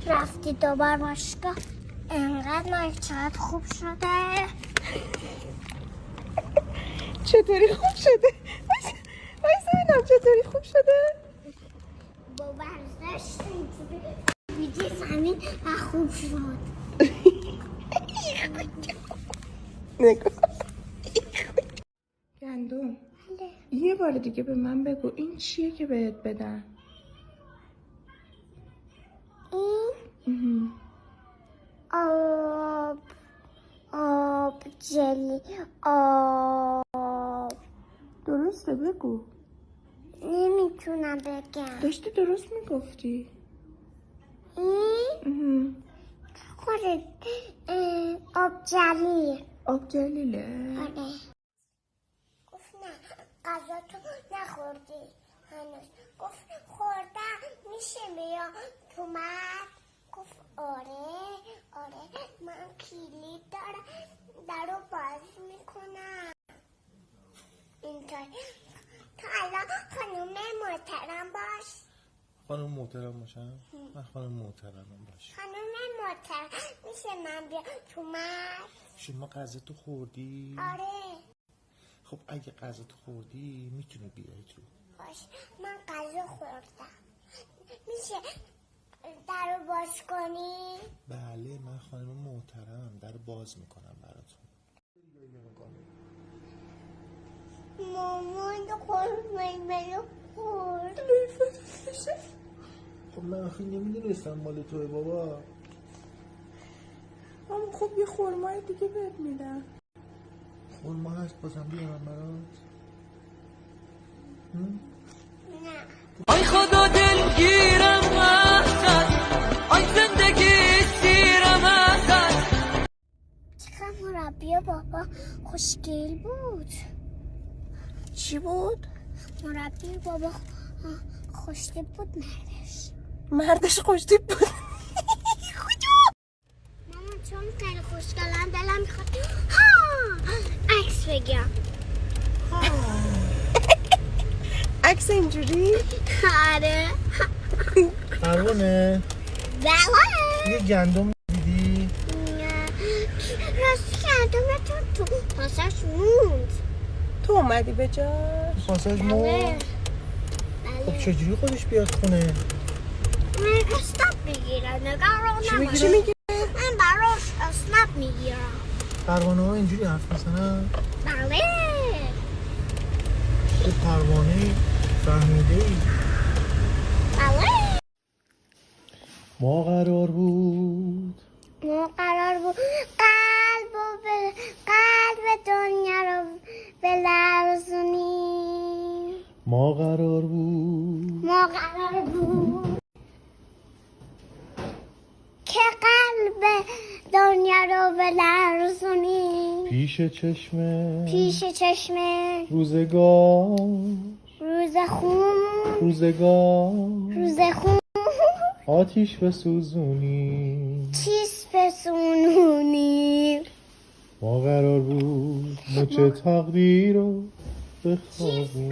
رفتی دوبار باشگاه انقدر لایک چقدر خوب شده. چطوری خوب شده؟ وایسا ببینم چطوری خوب شده؟ با ورزش اینجوری ویدی زمین و خوب شد. نگاه گندم یه بار دیگه به من بگو این چیه که بهت بدن؟ این آب جلیل آب. درسته بگو. نمیتونم بگم. داشتی درست میگفتی. این خودت آب جلیل. آب جلیله؟ آره. گفت نه غذا تو نخوردی هنوز. گفت خوردم میشه بیا تو من. گفت آره من کلیپ دارم در رو باز میکنم اینطوری. تا الان خانوم محترم باش. خانم محترم باشم؟ من خانم محترمم باش. خانوم محترم میشه من بیا تو من. شما غذا تو خوردی؟ آره خب اگه غذا تو خوردی میتونی بیای تو. باش من غذا خوردم. میشه در رو باز کنی؟ بله من خانم محترمم در باز میکنم براتون. مامان خورد منو خورد. خب من آخه نمیدونستم مال توه بابا. اما خب یه خورمای دیگه بهت میدم. خورما هست بازم بیارم برات؟ نه آی خدا دلگیرم ازت، آی زندگی سیرم ازت. چقدر مربی بابا خوشگل بود. چی بود؟ مربی بابا خوشگل بود مردش خوشتیپ بود. مامان چون خیلی خوشگلم دلم میخواد عکس بگم. عکس اینجوری؟ آره پروانه بله. یه گندم دیدی؟ راستی گندم تو پاسش موند. تو اومدی به جاش؟ پاساژ مو. بله خب چجوری خودش بیاد خونه؟ من اسنپ میگیرم نگاه چی رو میگیره؟ چی میگی؟ من براش اسنپ میگیرم. پروانه ها اینجوری حرف میزنن؟ بله تو پروانه فهمیدید؟ بله ما قرار بود قلب دنیا رو بلرزونیم. ما قرار بود که قلب دنیا رو بلرزونیم. پیش چشم روزگار آتیش بسوزونیم. ما قرار بود مچ تقدیر رو بخوابونیم.